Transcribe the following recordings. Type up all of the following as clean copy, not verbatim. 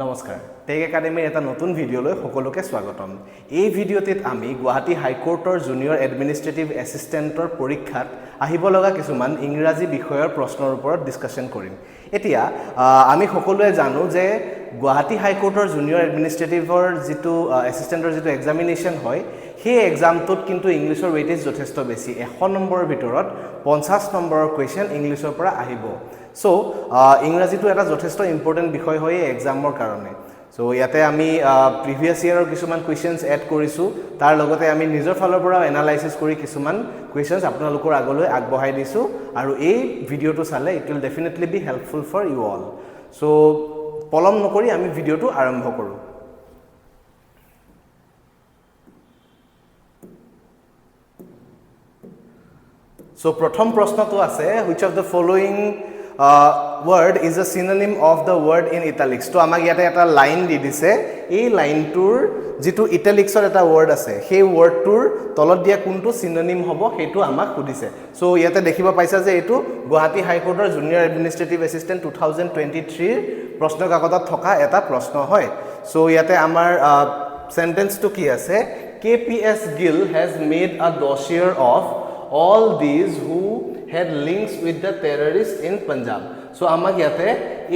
নমস্কাৰ টেক একাডেমীৰ এটা নতুন ভিডিঅ'লৈ সকলোকে স্বাগতম এই ভিডিঅ'টিত আমি গুৱাহাটী হাইকোৰ্টৰ জুনিয়ৰ এডমিনিষ্ট্ৰেটিভ এছিষ্টেণ্টৰ পৰীক্ষাত আহিব লগা কিছুমান ইংৰাজী বিষয়ৰ প্ৰশ্নৰ ওপৰত ডিসকাশন কৰিম এতিয়া আমি সকলোৱে জানো যে গুৱাহাটী হাইকোৰ্টৰ জুনিয়ৰ এডমিনিষ্ট্ৰেটিভৰ যেটো এছিষ্টেণ্টৰ যেটো এক্সামিনেশ্যন হয় সেই এক্সামটোত কিন্তু ইংলিছৰ ওয়েটেজ যথেষ্ট বেছি 100 নম্বৰৰ ভিতৰত 50 নম্বৰৰ কোৱেশ্চন ইংলিছৰ পৰা আহিব সো ইংৰাজীটো এটা যথেষ্ট ইম্পৰ্টেন্ট বিষয় হয় এক্সামৰ কাৰণে সো ইয়াতে আমি প্ৰিভিয়াস ইয়াৰৰ কিছুমান কোৱেশ্চনছ এড কৰিছো তাৰ লগতে আমি নিজৰ ফালৰ পৰা এনালাইসিস কৰি কিছুমান কোৱেশ্চনছ আপোনালোকৰ আগলৈ আগবঢ়াই দিছো আৰু এই ভিডিঅটো চালে it will definitely be helpful for you all so পলম নকৰি আমি ভিডিঅটো আৰম্ভ কৰো So, প্ৰথম প্ৰশ্নটো আছে which of the following word is a synonym of the word in italics তো আমাক ইয়াতে এটা লাইন দি দিছে এই লাইনটোৰ যেটো ইটালিক্সৰ এটা ওয়াৰ্ড আছে সেই ওয়াৰ্ডটোৰ তলত দিয়া কোনটো সিনোনিম হ'ব হেতু আমাক সুধিছে সো ইয়াতে দেখিব পাইছা যে এটো গুৱাহাটী হাইকোৰ্টৰ জুনিয়ৰ এডমিনিষ্ট্ৰেটিভ এছিষ্টেণ্ট 2023 প্ৰশ্ন কাকতত থকা এটা প্ৰশ্ন হয় সো ইয়াতে আমাৰ সেন্টেন্সটো কি আছে KPS Gill has made a dossier of all these who had links with the terrorists in Punjab. So আমাক ইয়াতে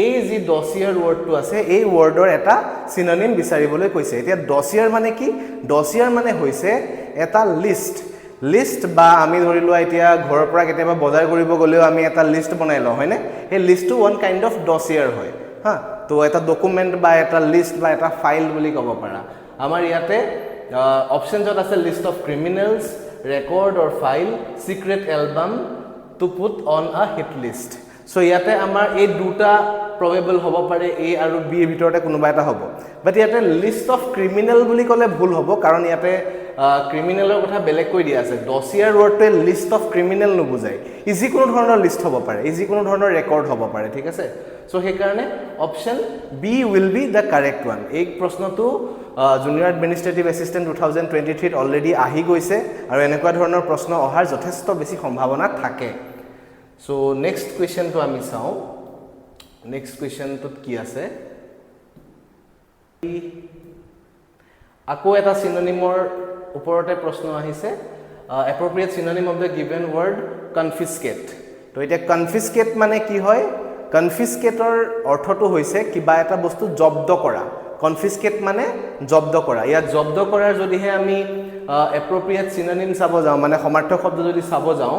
এই যে dossier word to আছে এই wordৰ এটা synonym বিচাৰিবলৈ কৈছে এতিয়া dossier মানে কি dossier মানে হৈছে এটা লিষ্ট বা আমি ধৰিলো এতিয়া ঘৰৰ পৰা কেতিয়াবা বজাৰ কৰিব গলেও আমি এটা লিষ্ট বনাই লওঁ হয়নে এই লিষ্টটো ওয়ান কাইন্ড অফ dossier হয় হা তো এটা ডকুমেন্ট বা এটা লিষ্ট বা এটা ফাইল বুলি ক'ব পাৰা আমাৰ ইয়াতে অপশনছত আছে list of criminals record or file secret album to put on a hit list so yate amar ei duta probable hobo pare a aru b er bitorte konoba eta hobo but yate list of criminal buli kole bhul hobo karon yate criminal er kotha belek koi dia ase dossier word to list of criminal no bujai easy kono dhoroner list hobo pare easy kono dhoroner record hobo pare thik ase so he karone option b will be the correct one ei proshno tu junior administrative assistant 2023 already ahi goise aru enekwa dhoroner proshno ohar jotheshto beshi সম্ভাৱনা থাকে so next question to ami sao next question to ki ase ako eta synonymor uporote proshno ahise appropriate synonym of the given word confiscate to eta confiscate mane ki hoy confiscator অৰ্থটো হৈছে কিবা এটা বস্তু জব্দ কৰা confiscate মানে জব্দ কৰা ইয়া জব্দ কৰাৰ যদিহে আমি appropriate synonym চাব যাও মানে সমাৰ্থক শব্দ যদি চাব যাও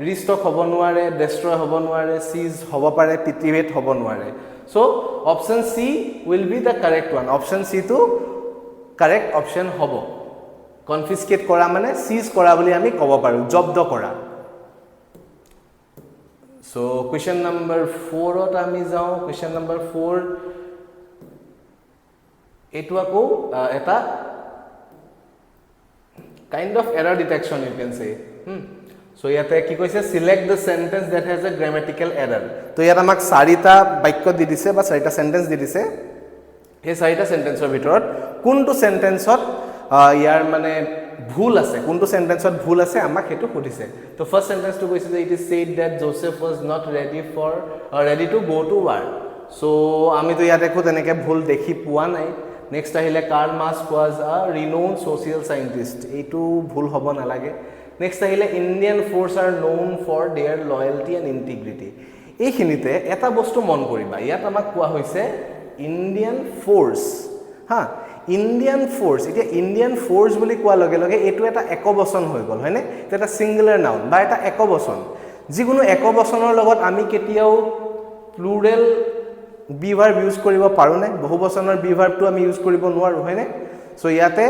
ৰিষ্টক হ'ব নোৱাৰে destroy হ'ব নোৱাৰে seize হ'ব পাৰে private হ'ব নোৱাৰে so option c will be the correct one option c to correct option হ'ব confiscate কৰা মানে seize কৰা বুলি আমি ক'ব পাৰো জব্দ কৰা so question number 4 ত আমি যাও question number 4 etu ako eta kind of error detection you can say so yate ki koise select the sentence that has a grammatical error to yata mak sarita bakyo di dise ba sarita sentence di dise he sarita sentence or bhitorot kuntu sentence ot yar mane ভুল আছে কোনটো সেন্টেন্সত ভুল আছে আমাক হেতু সুধিছে তো first sentence to কৈছে যে it is said that Joseph was not ready to go to war so আমি তো ইয়াতে কো তেনেকে ভুল দেখি পোৱা নাই নেক্সট আহিলে কার্ল মার্ক্স ওয়াজ আ রিনোন সোশিয়াল সায়েন্টিস্ট এইটো ভুল হ'ব নালাগে নেক্সট আহিলে Indian force are known for their loyalty and integrity এইখিনিতে এটা বস্তু মন কৰিবা ইয়াত আমাক কোৱা হৈছে ইন্ডিয়ান ফোৰ্স হা ইন্ডিয়ান ফোৰ্স এটা ইন্ডিয়ান ফোৰ্স বুলি কোৱা লগে লগে এটো এটা একবচন হৈ গল হয়নে এটা এটা সিঙ্গুলার নাউন বা এটা একবচন যিকোনো একবচনৰ লগত আমি কেতিয়াও প্লুৰেল বি ভাৰ্ব ইউজ কৰিব পাৰো নে বহুবচনৰ বি ভাৰ্বটো আমি ইউজ কৰিব নোৱাৰো হয়নে সো ইয়াতে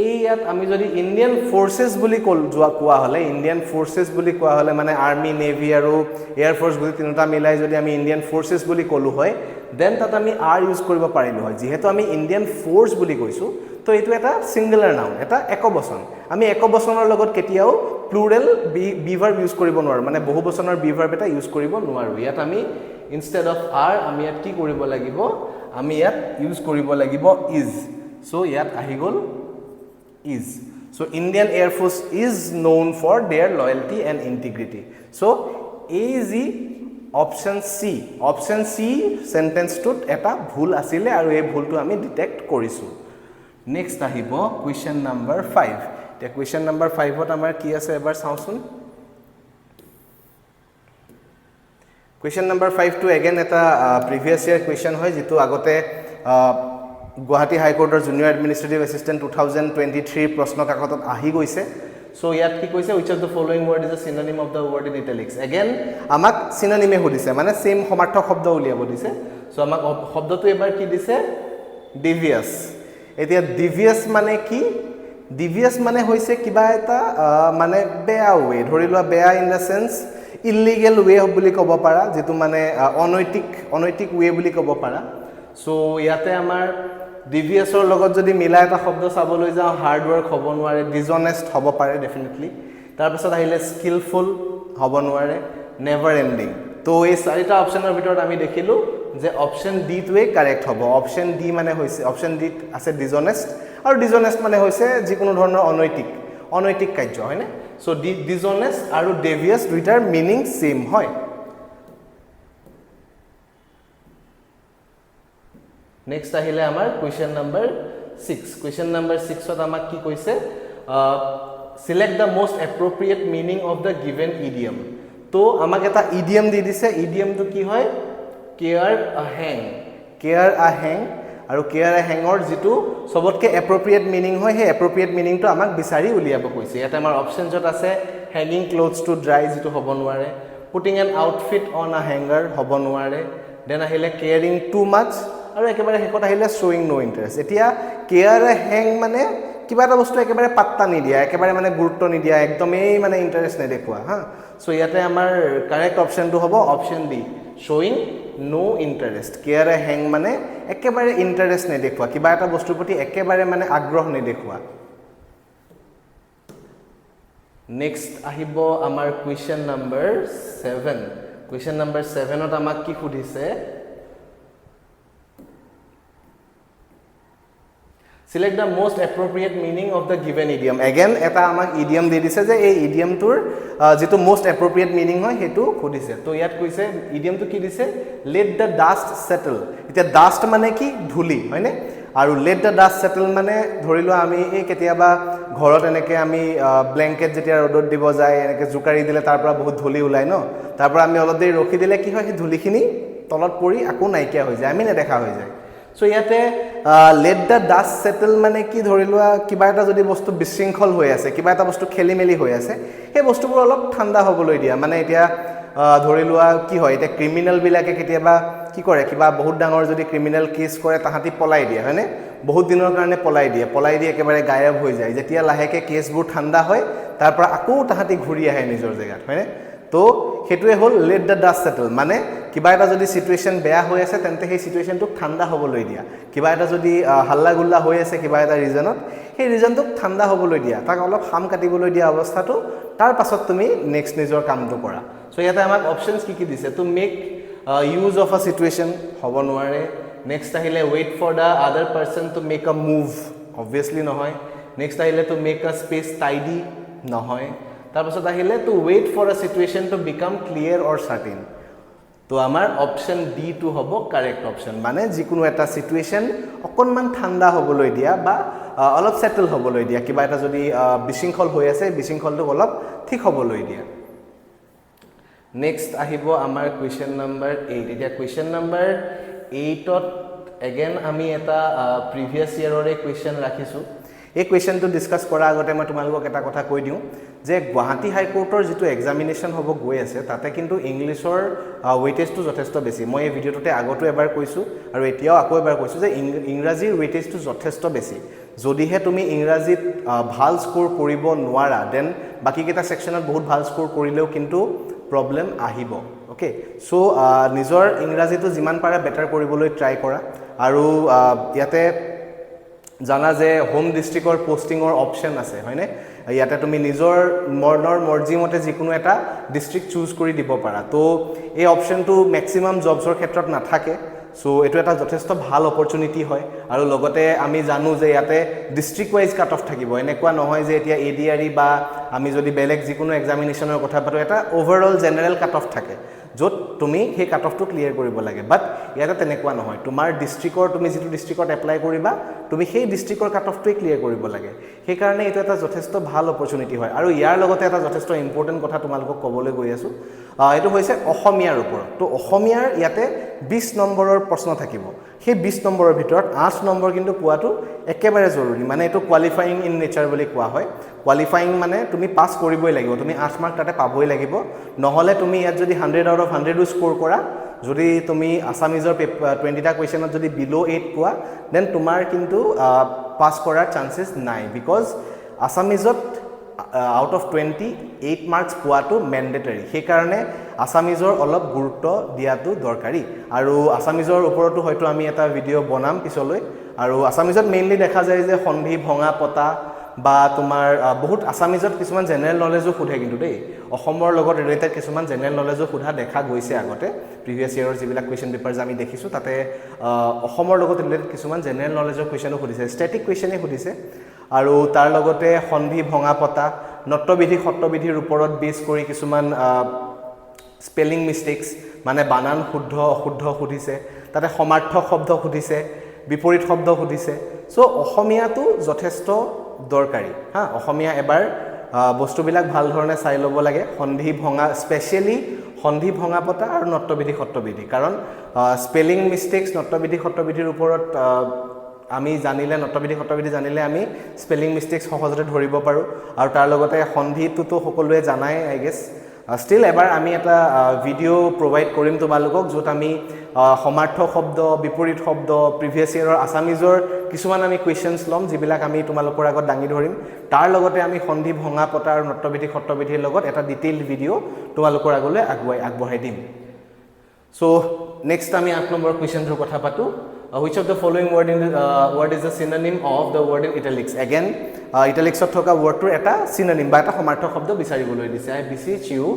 ইয়াত আমি যদি ইন্ডিয়ান ফোৰ্সেস বুলি কোৱা হলে ইন্ডিয়ান ফোৰ্সেস বুলি কোৱা হলে মানে আৰ্মি নেভি আৰু এয়াৰ ফোৰ্স বুলি তিনটা মিলাই যদি আমি ইন্ডিয়ান ফোৰ্সেস বুলি কলো হয় দেন তাত আমি আৰ ইউজ কৰিব পাৰিলো হয় যেহেতু আমি ইন্ডিয়ান ফোর্স বুলি কৈছো তো এটো এটা সিঙ্গুলার নাউন এটা একবচন আমি একবচনৰ লগত কেতিয়াও প্লুৰেল বি ভাৰ্ব ইউজ কৰিব নোৱাৰো মানে বহুবচনৰ বি ভাৰ্ব এটা ইউজ কৰিব নোৱাৰো ইয়াত আমি ইনস্টেড অফ আৰ আমি ইয়াত কি কৰিব লাগিব আমি ইয়াত ইউজ কৰিব লাগিব ইজ সো ইয়াত আহি গল is so Indian Air Force is known for their loyalty and integrity so option C সেন্টেন্সটোত এটা ভুল আছিলে আৰু এই ভুলটো আমি ডিটেক্ট কৰিছো নেক্সট আহিব কোৱেশ্চন নাম্বাৰ 5 তে কোৱেশ্চন নাম্বাৰ 5 ত আমাৰ কি আছে এবাৰ চাওচোন Question number 5 to again eta previous year question hoy jitu agote Guwahati High Court or Junior Administrative Assistant 2023 proshno kakotot ahi goise so yat ki koise which of the following word is a synonym of the word in italics again amak synonym e hodise mane same samarthok shobdo uliabo dise so amak shobdo tu ebar ki dise devious etia devious mane hoise kiba eta mane bea way dhori loa bea in the sense illegal way বুলি কব পাৰা যেটো মানে অনৈতিক way বুলি কব পাৰা so ইয়াতে আমাৰ ডিভিয়াছৰ লগত যদি মিলা এটা শব্দ চাবলৈ যাও হাৰ্ড ওয়াৰ্ক হ'ব নোৱাৰে ডিসঅনেস্ট হ'ব পাৰে ডেফিনেটলি তাৰ পাছত আহিলে স্কিলফুল হ'ব নোৱাৰে নেভাৰ এন্ডিং তো এই চাৰিটা অপচনৰ ভিতৰত আমি দেখিলো যে অপচন ডি টোৱে কাৰেক্ট হ'ব অপচন ডি মানে হৈছে অপচন ডি আছে ডিসঅনেস্ট আৰু ডিসঅনেস্ট মানে হৈছে যিকোনো ধৰণৰ অনৈতিক কাৰ্য হয়নে So dishonest aru devious duitar meaning same hoy next ahile amar question number 6 ot amak ki koise select the most appropriate meaning of the given idiom to amak eta idiom di dise idiom to ki hoy care a hang আৰু care হেঙৰ যেটো সবতকে এপ্ৰোপ্ৰিয়েট meaning হয় হে এপ্ৰোপ্ৰিয়েট meaning তো আমাক বিচাৰি উলিয়াব কৈছে এটা আমাৰ অপচনছত আছে হ্যাঙ্গিং ক্লোথস টু ড্ৰাই যেটো হ'ব নোৱাৰে putting N outfit on a হ্যাঙ্গাৰ হ'ব নোৱাৰে দেন আহিলে কেয়াৰিং টু মাচ আৰু একেবাৰে হেকত আহিলে শোয়িং নো ইন্টাৰেষ্ট এতিয়া কেয়াৰ হেং মানে কিবা এটা বস্তু একেবাৰে পাত্তা নিদিয়া একেবাৰে মানে গুৰুত্ব নিদিয়া একদমই মানে ইন্টাৰেষ্ট নেদেখুৱা হা সো ইয়াতে আমাৰ কাৰেক্ট অপচনটো হ'ব option D showing no interest care a hang mane ekebare interest ne dekhwa kiba eta bostur proti ekebare mane agroh ne dekhwa next ahibo amar question number 7 ot amak ki khudise select the most appropriate meaning of the given idiom again eta amak idiom de dise je ei idiom tur যেটো most appropriate meaning হয় হেতু খুদিছে তো ইয়াত কইছে idiom তো কি দিছে let the dust settle এটা dust মানে কি ধুলি হয়নে আৰু let the dust settle মানে ধৰিলো আমি এই কেতিয়াবা ঘৰত এনেকে আমি ব্ল্যাঙ্কেট যেতিয়া ৰদত দিব যায় এনেকে জুকাৰি দিলে তাৰ পৰা বহুত ধুলি ওলাই ন তাৰ পৰা আমি অলপ দেৰি ৰখি দিলে কি হয় সেই ধুলিখিনি তলত পৰি আকো নাইকিয়া হৈ যায় আমি নেদেখা হৈ যায় সো ইয়াতে let the dust settle মানে কি ধৰিলোৱা কিবা এটা যদি বস্তু বিশৃংখল হৈ আছে কিবা এটা বস্তু খেলিমেলি হৈ আছে এই বস্তুবোৰ অলপ ঠাণ্ডা হ'বলৈ দিয়া মানে এতিয়া ধৰিলোৱা কি হয় এটা ক্ৰিমিনাল বিলাকে কেতিয়াবা কি কৰে কিবা বহুত ডাঙৰ যদি ক্ৰিমিনাল কেছ কৰে তাহাঁতি পলাই দিয়ে হয়নে বহুত দিনৰ কাৰণে পলাই দিয়ে একেবাৰে গায়ব হৈ যায় যেতিয়া লাহেকে কেছবোৰ ঠাণ্ডা হয় তাৰ পৰা আকৌ তাহাঁতি ঘূৰি আহে নিজৰ জেগাত হয়নে তো হেতুৱে হল let the dust settle মানে কিবা এটা যদি সিচুৱেশন বেয়া হৈ আছে তেন্তে সেই সিচুৱেশনটো ঠাণ্ডা হ'বলৈ দিয়া কিবা এটা যদি হাল্লা গুল্লা হৈ আছে কিবা এটা ৰিজনত সেই ৰিজনটো ঠাণ্ডা হ'বলৈ দিয়া তাক অলপ হাম কাটিবলৈ দিয়া অৱস্থাটো তাৰ পাছত তুমি নেক্সট নিজৰ কামটো কৰা সো ইয়াতে আমাক অপচনছ কি দিছে to make use of a situation হ'ব নোৱাৰে নেক্সট আহিলে wait for the other person to make a move obviously নহয় নেক্সট আহিলে to make a space tidy নহয় তাৰ পাছত আহিলে to wait for a situation to become clear or certain তো আমাৰ অপচন ডি টু হ'ব কাৰেক্ট অপচন মানে যিকোনো এটা সিচুৱেশন অকনমান ঠাণ্ডা হ'বলৈ দিয়া বা অলপ সেটেল হ'বলৈ দিয়া কিবা এটা যদি বিশৃংখল হৈ আছে বিশৃংখলটো অলপ ঠিক হ'বলৈ দিয়া নেক্সট আহিব আমাৰ কোৱেশ্চন নাম্বাৰ 8 এতিয়া কোৱেশ্চন নাম্বাৰ 8 ত अगेन আমি এটা প্ৰিভিয়াস ইয়াৰৰে কোৱেশ্চন ৰাখিছো এই কোৱেশ্চনটো ডিসকাস কৰা আগতে মই তোমালোকক এটা কথা কৈ দিও যে গুৱাহাটী হাই কোৰ্টৰ যেটো এক্সামিনেশন হ'ব গৈ আছে তাতে কিন্তু ইংলিশৰ ওয়েটেজটো যথেষ্ট বেছি মই এই ভিডিওটোতে আগতো এবাৰ কৈছো আৰু এতিয়াও আকৌ এবাৰ কৈছো যে ইংৰাজীৰ ওয়েটেজটো যথেষ্ট বেছি যদিহে তুমি ইংৰাজীত ভাল স্কোৰ কৰিব নোৱাৰা দেন বাকি কেটা সেকশনত বহুত ভাল স্কোৰ কৰিলেও কিন্তু প্ৰবলেম আহিব ওকে সো নিজৰ ইংৰাজীটো যিমান পাৰা বেটাৰ কৰিবলৈ ট্ৰাই কৰা আৰু ইয়াতে জানা যে হোম ডিস্ট্ৰিক্টৰ পোষ্টিংৰ অপচন আছে হয়নে ইয়াতে তুমি নিজৰ মনৰ মৰ্জি মতে যিকোনো এটা ডিস্ট্ৰিক্ট চুজ কৰি দিব পাৰা তো এই অপচনটো ম্যাক্সিমাম জবছৰ ক্ষেত্ৰত নাথাকে সো এটো এটা যথেষ্ট ভাল অপৰচুনিটি হয় আৰু লগতে আমি জানো যে ইয়াতে ডিস্ট্ৰিক্ট ওয়াইজ কাট অফ থাকিব এনেকুৱা নহয় যে এতিয়া এডিআৰই বা আমি যদি বেলেগ যিকোনো এক্সামিনেশনৰ কথা পাতো এটা ওভাৰঅল জেনাৰেল কাট অফ থাকে য'ত তুমি সেই কাট অফটো ক্লিয়াৰ কৰিব লাগে বাট ইয়াতে তেনেকুৱা নহয় তোমাৰ ডিষ্ট্ৰিক্টৰ তুমি যিটো ডিষ্ট্ৰিক্টত এপ্লাই কৰিবা তুমি সেই ডিষ্ট্ৰিক্টৰ কাট অফটোৱে ক্লিয়াৰ কৰিব লাগে সেইকাৰণে এইটো এটা যথেষ্ট ভাল অপৰচুনিটি হয় আৰু ইয়াৰ লগতে এটা যথেষ্ট ইম্পৰ্টেণ্ট কথা তোমালোকক ক'বলৈ গৈ আছোঁ এইটো হৈছে অসমীয়াৰ ওপৰত তো অসমীয়াৰ ইয়াতে 20 নম্বৰৰ প্ৰশ্ন থাকিব সেই 20 নম্বৰৰ ভিতৰত 8 নম্বৰ কিন্তু পোৱাটো একেবাৰে জৰুৰী মানে এইটো কোৱালিফাইং ইন নেচাৰ বুলি কোৱা হয় কোৱালিফাইং মানে তুমি পাছ কৰিবই লাগিব তুমি 8 মাৰ্ক তাতে পাবই লাগিব নহ'লে তুমি ইয়াত যদি 100 আউট অফ 100 স্ক'ৰ কৰা যদি তুমি আছামিজৰ 20টা কুৱেশ্যনত যদি বিল' 8 পোৱা দেন তোমাৰ কিন্তু পাছ কৰাৰ চান্সেছ নাই বিকজ আছামিজত আউট অফ 28 মাৰ্কছ পোৱাটো মেণ্ডেটৰী সেইকাৰণে আছামিজৰ অলপ গুৰুত্ব দিয়াটো দৰকাৰী আৰু আছামিজৰ ওপৰতো হয়তো আমি এটা ভিডিঅ' বনাম পিছলৈ আৰু আছামিজত মেইনলি দেখা যায় যে সন্ধি ভঙা পতা বা তোমাৰ বহুত আছামিজত কিছুমান জেনেৰেল নলেজো সোধে কিন্তু দেই অসমৰ লগত ৰিলেটেড কিছুমান জেনেৰেল নলেজো সোধা দেখা গৈছে আগতে প্ৰিভিয়াছ ইয়েৰৰ যিবিলাক কুৱেশ্যন পেপাৰ্ছ আমি দেখিছোঁ তাতে অসমৰ লগত ৰিলেটেড কিছুমান জেনেৰেল নলেজৰ কুৱেশ্যনো সুধিছে ষ্টেটিক কুৱেশ্যনেই সুধিছে আৰু তাৰ লগতে সন্ধি ভঙা পতা নট্যবিধি সত্ৰবিধিৰ ওপৰত বেছ কৰি কিছুমান স্পেলিং মিষ্টেক্স মানে বানান শুদ্ধ অশুদ্ধ সুধিছে তাতে সমাৰ্থক শব্দ সুধিছে বিপৰীত শব্দ সুধিছে চ' অসমীয়াটো যথেষ্ট দৰকাৰী হা অসমীয়া এবাৰ বস্তুবিলাক ভাল ধৰণে চাই ল'ব লাগে সন্ধি ভঙা স্পেচিয়েলি সন্ধি ভঙা পতা আৰু নট্যবিধি সত্ৰবিধি কাৰণ স্পেলিং মিষ্টেক্স নট্যবিধি সত্ৰবিধিৰ ওপৰত আমি জানিলে নট্যবিধি সত্ৰবিধি জানিলে আমি স্পেলিং মিষ্টেক্স সহজতে ধৰিব পাৰোঁ আৰু তাৰ লগতে সন্ধিটোতো সকলোৱে জানাই আই গেছ ষ্টিল এবাৰ আমি এটা ভিডিঅ' প্ৰভাইড কৰিম তোমালোকক য'ত আমি সমাৰ্থক শব্দ বিপৰীত শব্দ প্ৰিভিয়াছ ইয়েৰৰ আছামিজৰ কিছুমান আমি কুৱেশ্যনছ ল'ম যিবিলাক আমি তোমালোকৰ আগত দাঙি ধৰিম তাৰ লগতে আমি সন্ধি ভঙা পতা আৰু নট্যবিধি সত্ৰবিধিৰ লগত এটা ডিটেইল ভিডিঅ' তোমালোকৰ আগলৈ আগবঢ়াই দিম চ' নেক্সট আমি 8 নম্বৰ কুৱেশ্যনটোৰ কথা পাতোঁ which of the following word is a synonym of the word in italics again italicsত থকা wordটোৰ এটা synonym বা এটা সমাৰ্থক শব্দ বিচাৰিবলৈ দিছে I beseech you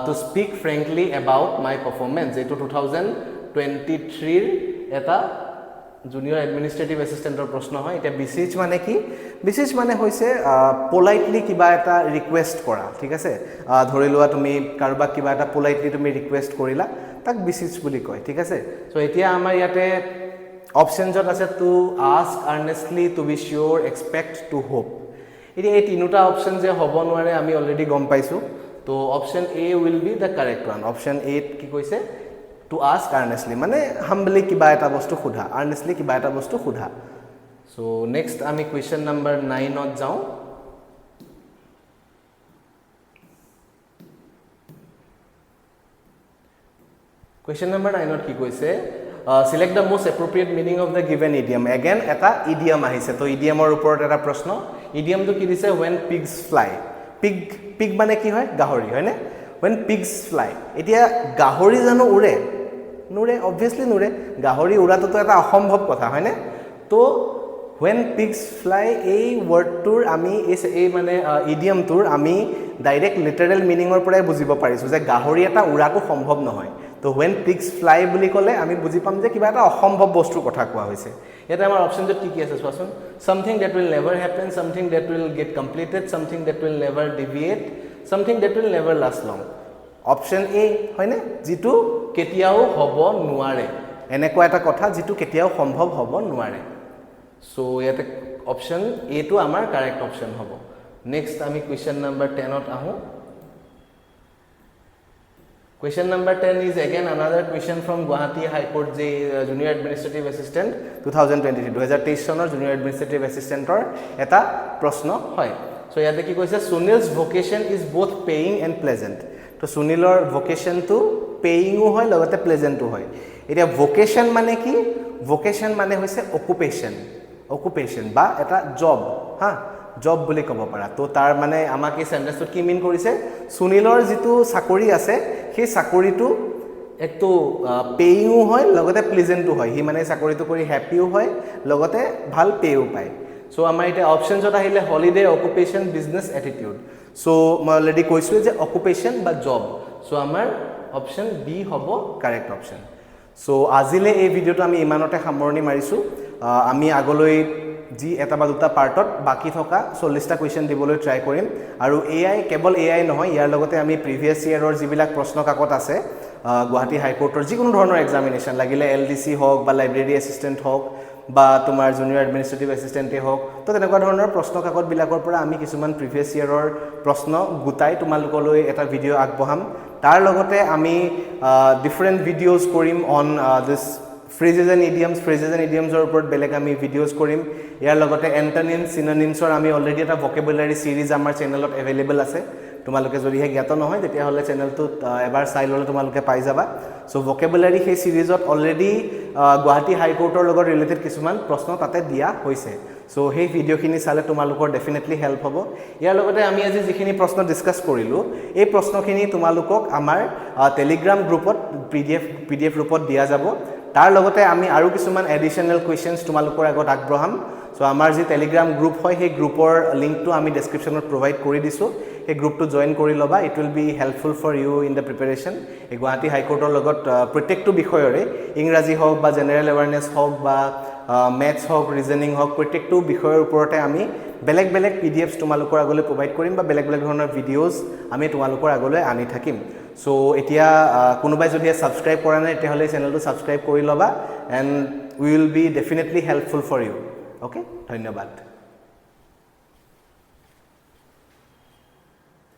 to speak frankly about my performance এইটো 2023 এটা জুনিয়ৰ এডমিনিষ্ট্ৰেটিভ এছিষ্টেণ্টৰ প্ৰশ্ন হয় এতিয়া beseech মানে কি beseech মানে হৈছে পোলাইটলি কিবা এটা ৰিকুৱেষ্ট কৰা ঠিক আছে ধৰি লোৱা তুমি কাৰোবাক কিবা এটা পোলাইটলি তুমি ৰিকুৱেষ্ট কৰিলা তাক beseech বুলি কয় ঠিক আছে চ' এতিয়া আমাৰ ইয়াতে অপশ্যনছত আছে to ask earnestly to be sure expect to hope এতিয়া এই তিনিটা অপশ্যন যে হ'ব নোৱাৰে আমি অলৰেডি গম পাইছোঁ তো option A will be the correct one option এত কি কৈছে টু আস্ক আৰ্নেষ্টলি মানে হাম্বলি কিবা এটা বস্তু সোধা আৰ্নেষ্টলি কিবা এটা বস্তু সোধা চ' নেক্সট আমি কুৱেশ্যন নম্বৰ 9ত যাওঁ কুৱেশ্যন নম্বৰ 9ত কি কৈছে select the most appropriate meaning of the given idiom again এটা idiom আহিছে তো idiomৰ ওপৰত এটা প্ৰশ্ন idiomটো কি দিছে when pigs fly pig মানে কি হয় গাহৰি হয়নে when pigs fly এতিয়া গাহৰি জানো উৰে নুৰে obviously নুৰে গাহৰি উৰাটো এটা অসম্ভৱ কথা হয়নে তো when pigs fly এই wordটোৰ আমি এই মানে idiomটোৰ আমি ডাইৰেক্ট লিটাৰেল মিনিংৰ পৰাই বুজিব পাৰিছোঁ যে গাহৰি এটা উৰাটো সম্ভৱ নহয় তো when pigs fly বুলি ক'লে আমি বুজি পাম যে কিবা এটা অসম্ভৱ বস্তুৰ কথা কোৱা হৈছে ইয়াতে আমাৰ অপশ্যনটোত কি আছে চোৱাচোন something that will never happen something that will get completed something that will never deviate something that will never last long option A হয়নে যিটো কেতিয়াও হ'ব নোৱাৰে এনেকুৱা এটা কথা যিটো কেতিয়াও সম্ভৱ হ'ব নোৱাৰে চ' ইয়াতে অপশ্যন এটো আমাৰ কাৰেক্ট অপশ্যন হ'ব নেক্সট আমি কুৱেশ্যন নম্বৰ 10ত আহোঁ Question number 10 is again another question from Guwahati High Court Junior Administrative Assistant 2023 চনৰ Junior Administrative Assistant-ৰ এটা প্ৰশ্ন হয় সো ইয়াতে কি কৈছে Sunil's vocation is both paying and pleasant তো সুনীলৰ ভোকেশনটো পেইংও হয় লগতে প্লেজেন্টও হয় এতিয়া ভোকেশন মানে কি ভোকেশন মানে হৈছে অকুপেশন বা এটা জব হা জব বুলি ক'ব পাৰা তো তাৰ মানে আমাক এই সেন্টেন্সটো কি মিন কৰিছে সুনীলৰ যেটো চাকৰি আছে সেই চাকৰিটো একটো পেইংও হয় লগতে প্লেজেন্টও হয় হি মানে চাকৰিটো কৰি হ্যাপিও হয় লগতে ভাল পেও পায় সো আমাৰ এটা অপশনছত আহিলে holiday occupation business attitude so মই অলৰেডি কৈছো যে অকুপেশন বা জব সো আমাৰ অপশন বি হ'ব কাৰেক্ট অপশন সো আজিলে এই ভিডিওটো আমি ইমানতে সামৰণি মাৰিছো আমি আগলৈ যি এটা বা দুটা পাৰ্টত বাকি থকা 40টা কোৱেশ্চন দিবলৈ ট্ৰাই কৰিম আৰু এআই কেৱল এআই নহয় ইয়াৰ লগতে আমি প্ৰিভিয়াছ ইয়েৰৰ যিবিলাক প্ৰশ্ন কাকত আছে গুৱাহাটী হাইকোৰ্টৰ যিকোনো ধৰণৰ এক্সামিনেশ্যন লাগিলে LDC হওক বা লাইব্ৰেৰী এছিষ্টেণ্ট হওক বা তোমাৰ জুনিয়ৰ এডমিনিষ্ট্ৰেটিভ এছিষ্টেণ্টেই হওক তো তেনেকুৱা ধৰণৰ প্ৰশ্ন কাকতবিলাকৰ পৰা আমি কিছুমান প্ৰিভিয়াছ ইয়েৰৰ প্ৰশ্ন গোটাই তোমালোকলৈ এটা ভিডিঅ' আগবঢ়াম তাৰ লগতে আমি ডিফাৰেণ্ট ভিডিঅ'জ কৰিম on this phrases and idioms ওপৰত বেলেগ আমি ভিডিঅ'জ কৰিম ইয়াৰ লগতে এণ্টনিমছ চিনোনিমছৰ আমি অলৰেডি এটা ভকেবুলাৰী সিৰিজ আমাৰ চেনেলত এভেইলেবল আছে তোমালোকে যদিহে জ্ঞাত নহয় তেতিয়াহ'লে চেনেলটোত এবাৰ চাই ল'লে তোমালোকে পাই যাবা সো ভকেবুলাৰী সেই সিৰিজত অলৰেডি গুৱাহাটী হাইকোৰ্টৰ লগত ৰিলেটেড কিছুমান প্ৰশ্ন তাতে দিয়া হৈছে সো সেই ভিডিঅ'খিনি চালে তোমালোকৰ ডেফিনেটলি হেল্প হ'ব ইয়াৰ লগতে আমি আজি যিখিনি প্ৰশ্ন ডিসকাস কৰিলোঁ এই প্ৰশ্নখিনি তোমালোকক আমাৰ টেলিগ্ৰাম গ্ৰুপত পিডিএফ ৰূপত দিয়া যাব তাৰ লগতে আমি আৰু কিছুমান এডিশনাল কোৱেশ্চনছ তোমালোকৰ আগত আগবঢ়াম সো আমাৰ যি টেলিগ্ৰাম গ্ৰুপ হয় সেই গ্ৰুপৰ লিংকটো আমি ডেসক্ৰিপচনত প্ৰভাইড কৰি দিছোঁ এই গ্ৰুপটো জয়েন কৰি ল'বা it will be helpful for you in the preparation এই গুৱাহাটী হাইকোৰ্টৰ লগত প্ৰত্যেকটো বিষয়ৰে ইংৰাজী হওক বা জেনেৰেল এৱাৰনেছ হওক বা মেথছ হওক ৰিজনিং হওক প্ৰত্যেকটো বিষয়ৰ ওপৰতে আমি বেলেগ বেলেগ পিডিএফছ তোমালোকৰ আগলৈ প্ৰভাইড কৰিম বা বেলেগ বেলেগ ধৰণৰ ভিডিঅ'জ আমি তোমালোকৰ আগলৈ আনি থাকিম সো এতিয়া কোনোবাই যদি সাবস্ক্ৰাইব কৰা নাই তেতিয়াহ'লে চেনেলটো সাবস্ক্ৰাইব কৰি ল'বা and will be definitely helpful for you okay ধন্যবাদ